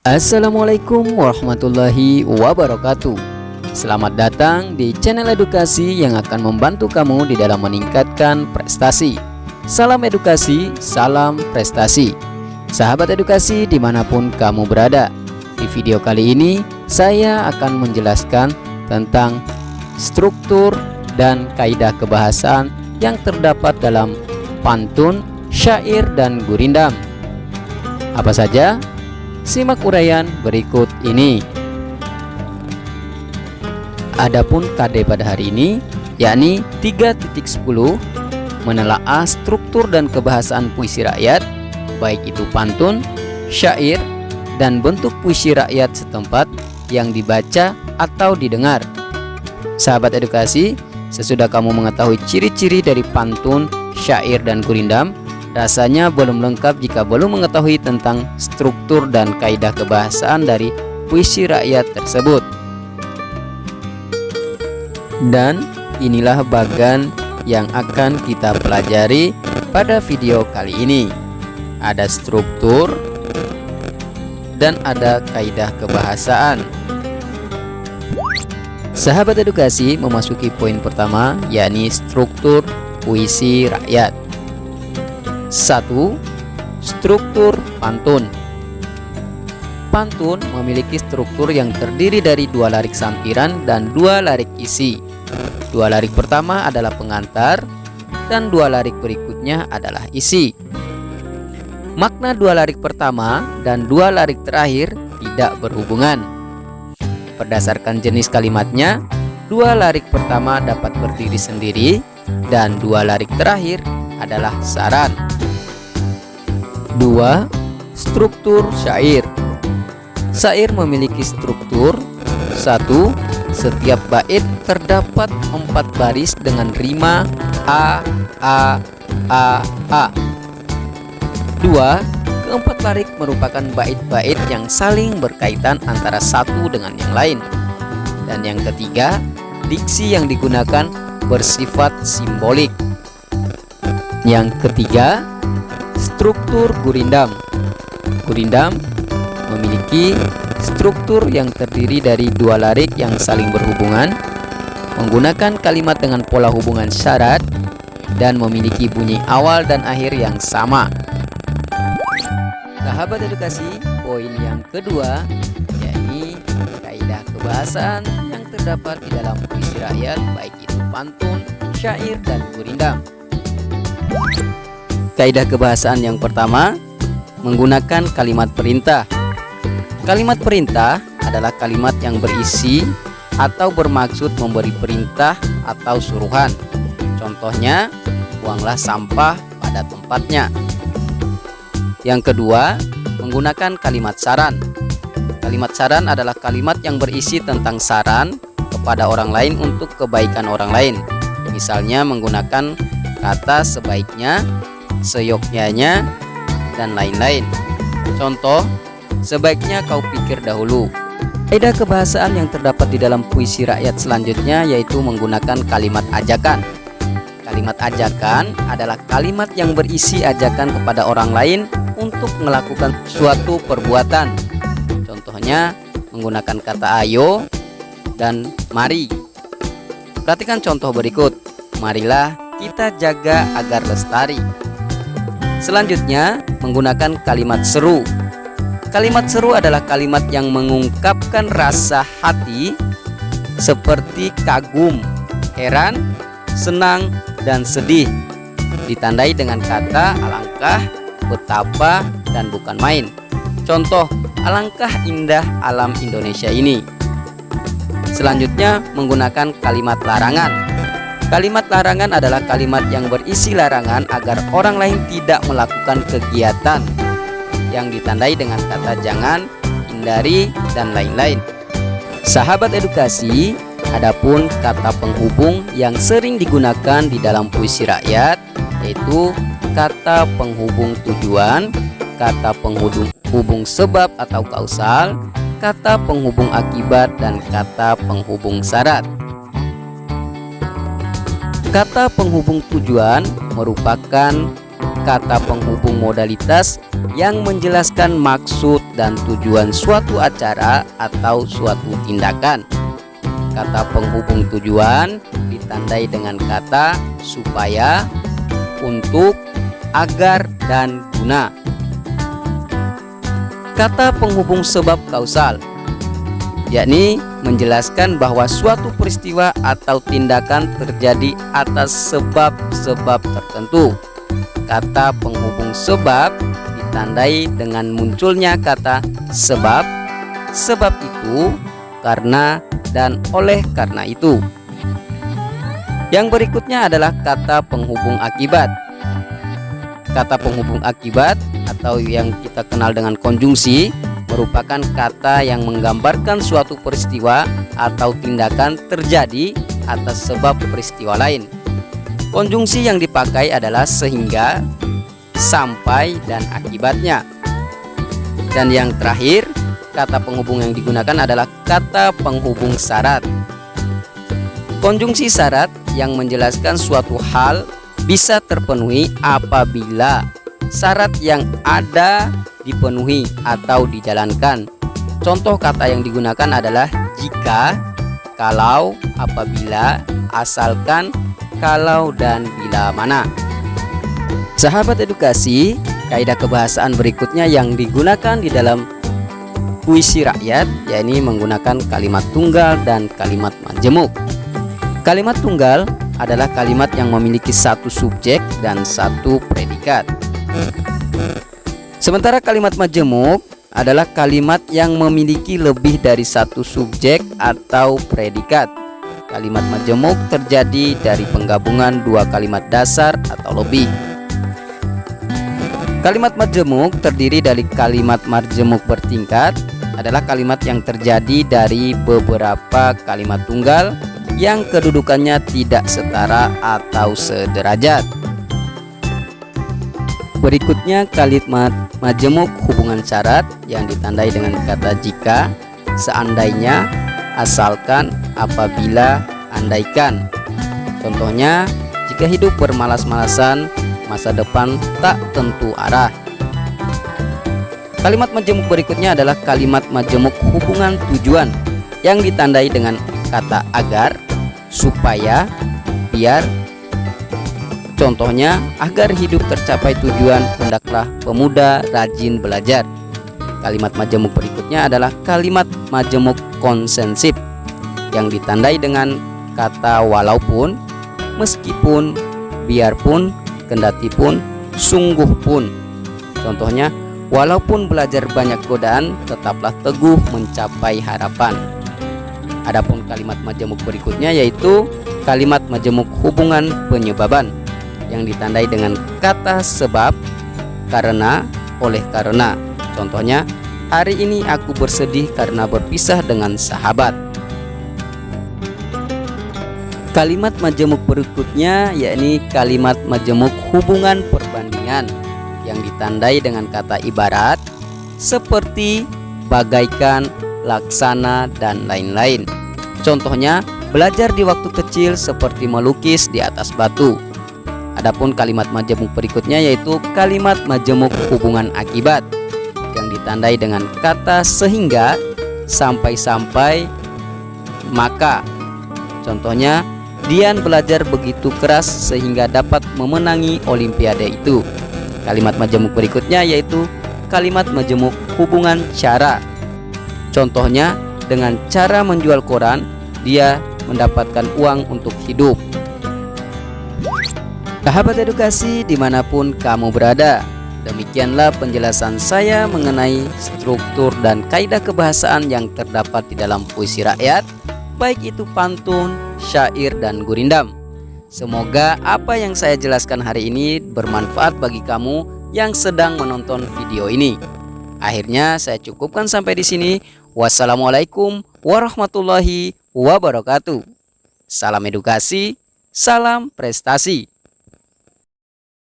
Assalamualaikum warahmatullahi wabarakatuh. Selamat datang di channel edukasi yang akan membantu kamu di dalam meningkatkan prestasi. Salam edukasi, salam prestasi. Sahabat edukasi dimanapun kamu berada, di video kali ini saya akan menjelaskan tentang struktur dan kaidah kebahasaan yang terdapat dalam pantun, syair, dan gurindam. Apa saja? Simak uraian berikut ini. Adapun KD pada hari ini, yakni 3.10, menelaah struktur dan kebahasaan puisi rakyat, baik itu pantun, syair, dan bentuk puisi rakyat setempat yang dibaca atau didengar. Sahabat edukasi, sesudah kamu mengetahui ciri-ciri dari pantun, syair, dan gurindam, rasanya belum lengkap jika belum mengetahui tentang struktur dan kaidah kebahasaan dari puisi rakyat tersebut. Dan inilah bagian yang akan kita pelajari pada video kali ini. Ada struktur dan ada kaidah kebahasaan. Sahabat edukasi memasuki poin pertama, yakni struktur puisi rakyat. 1. Struktur pantun. Pantun memiliki struktur yang terdiri dari 2 larik sampiran dan 2 larik isi. 2 larik pertama adalah pengantar dan 2 larik berikutnya adalah isi. Makna 2 larik pertama dan 2 larik terakhir tidak berhubungan. Berdasarkan jenis kalimatnya, 2 larik pertama dapat berdiri sendiri dan 2 larik terakhir adalah saran. 2. Struktur syair. Syair memiliki struktur. 1. Setiap bait terdapat 4 baris dengan rima A, A, A, A. 2. Keempat larik merupakan bait-bait yang saling berkaitan antara satu dengan yang lain. Dan yang ketiga, diksi yang digunakan bersifat simbolik. Yang ketiga, struktur gurindam. Gurindam memiliki struktur yang terdiri dari 2 larik yang saling berhubungan, menggunakan kalimat dengan pola hubungan syarat, dan memiliki bunyi awal dan akhir yang sama. Sahabat edukasi, poin yang kedua, yakni kaidah kebahasaan yang terdapat di dalam puisi rakyat, baik itu pantun, syair, dan gurindam. Kaidah kebahasaan yang pertama, menggunakan kalimat perintah. Kalimat perintah adalah kalimat yang berisi atau bermaksud memberi perintah atau suruhan. Contohnya, buanglah sampah pada tempatnya. Yang kedua, menggunakan kalimat saran. Kalimat saran adalah kalimat yang berisi tentang saran kepada orang lain untuk kebaikan orang lain. Misalnya menggunakan kata sebaiknya, seyogyanya, dan lain-lain. Contoh, sebaiknya kau pikir dahulu. Kaidah kebahasaan yang terdapat di dalam puisi rakyat selanjutnya yaitu menggunakan kalimat ajakan. Kalimat ajakan adalah kalimat yang berisi ajakan kepada orang lain untuk melakukan suatu perbuatan. Contohnya, menggunakan kata ayo dan mari. Perhatikan contoh berikut. Marilah kita jaga agar lestari. Selanjutnya, menggunakan kalimat seru. Kalimat seru adalah kalimat yang mengungkapkan rasa hati seperti kagum, heran, senang, dan sedih. Ditandai dengan kata alangkah, betapa, dan bukan main. Contoh, alangkah indah alam Indonesia ini. Selanjutnya, menggunakan kalimat larangan. Kalimat larangan adalah kalimat yang berisi larangan agar orang lain tidak melakukan kegiatan, yang ditandai dengan kata jangan, hindari, dan lain-lain. Sahabat edukasi, adapun kata penghubung yang sering digunakan di dalam puisi rakyat yaitu kata penghubung tujuan, kata penghubung sebab atau kausal, kata penghubung akibat, dan kata penghubung syarat. Kata penghubung tujuan merupakan kata penghubung modalitas yang menjelaskan maksud dan tujuan suatu acara atau suatu tindakan. Kata penghubung tujuan ditandai dengan kata supaya, untuk, agar, dan guna. Kata penghubung sebab kausal, yakni menjelaskan bahwa suatu peristiwa atau tindakan terjadi atas sebab-sebab tertentu. Kata penghubung sebab ditandai dengan munculnya kata sebab, sebab itu, karena, dan oleh karena itu. Yang berikutnya adalah kata penghubung akibat. Kata penghubung akibat atau yang kita kenal dengan konjungsi merupakan kata yang menggambarkan suatu peristiwa atau tindakan terjadi atas sebab peristiwa lain. Konjungsi yang dipakai adalah sehingga, sampai, dan akibatnya. Dan yang terakhir, kata penghubung yang digunakan adalah kata penghubung syarat. Konjungsi syarat yang menjelaskan suatu hal bisa terpenuhi apabila syarat yang ada dipenuhi atau dijalankan. Contoh kata yang digunakan adalah jika, kalau, apabila, asalkan, kalau, dan bila mana. Sahabat edukasi, kaidah kebahasaan berikutnya yang digunakan di dalam puisi rakyat yakni menggunakan kalimat tunggal dan kalimat majemuk. Kalimat tunggal adalah kalimat yang memiliki satu subjek dan satu predikat. Sementara kalimat majemuk adalah kalimat yang memiliki lebih dari satu subjek atau predikat. Kalimat majemuk terjadi dari penggabungan dua kalimat dasar atau lebih. Kalimat majemuk terdiri dari kalimat majemuk bertingkat, adalah kalimat yang terjadi dari beberapa kalimat tunggal yang kedudukannya tidak setara atau sederajat. Berikutnya kalimat majemuk hubungan syarat yang ditandai dengan kata jika, seandainya, asalkan, apabila, andaikan. Contohnya, jika hidup bermalas-malasan, masa depan tak tentu arah. Kalimat majemuk berikutnya adalah kalimat majemuk hubungan tujuan yang ditandai dengan kata agar, supaya, biar. Contohnya, agar hidup tercapai tujuan, hendaklah pemuda rajin belajar. Kalimat majemuk berikutnya adalah kalimat majemuk konsensif yang ditandai dengan kata walaupun, meskipun, biarpun, kendatipun, sungguh pun. Contohnya, walaupun belajar banyak godaan, tetaplah teguh mencapai harapan. Adapun kalimat majemuk berikutnya yaitu kalimat majemuk hubungan penyebaban yang ditandai dengan kata sebab, karena, oleh karena. Contohnya, hari ini aku bersedih karena berpisah dengan sahabat. Kalimat majemuk berikutnya yakni kalimat majemuk hubungan perbandingan yang ditandai dengan kata ibarat, seperti, bagaikan, laksana, dan lain-lain. Contohnya, belajar di waktu kecil seperti melukis di atas batu. Adapun kalimat majemuk berikutnya yaitu kalimat majemuk hubungan akibat yang ditandai dengan kata sehingga, sampai-sampai, maka. Contohnya, Dian belajar begitu keras sehingga dapat memenangi olimpiade itu. Kalimat majemuk berikutnya yaitu kalimat majemuk hubungan cara. Contohnya, dengan cara menjual koran, dia mendapatkan uang untuk hidup. Sahabat edukasi dimanapun kamu berada, demikianlah penjelasan saya mengenai struktur dan kaidah kebahasaan yang terdapat di dalam puisi rakyat, baik itu pantun, syair, dan gurindam. Semoga apa yang saya jelaskan hari ini bermanfaat bagi kamu yang sedang menonton video ini. Akhirnya saya cukupkan sampai di sini. Wassalamualaikum warahmatullahi wabarakatuh. Salam edukasi, salam prestasi.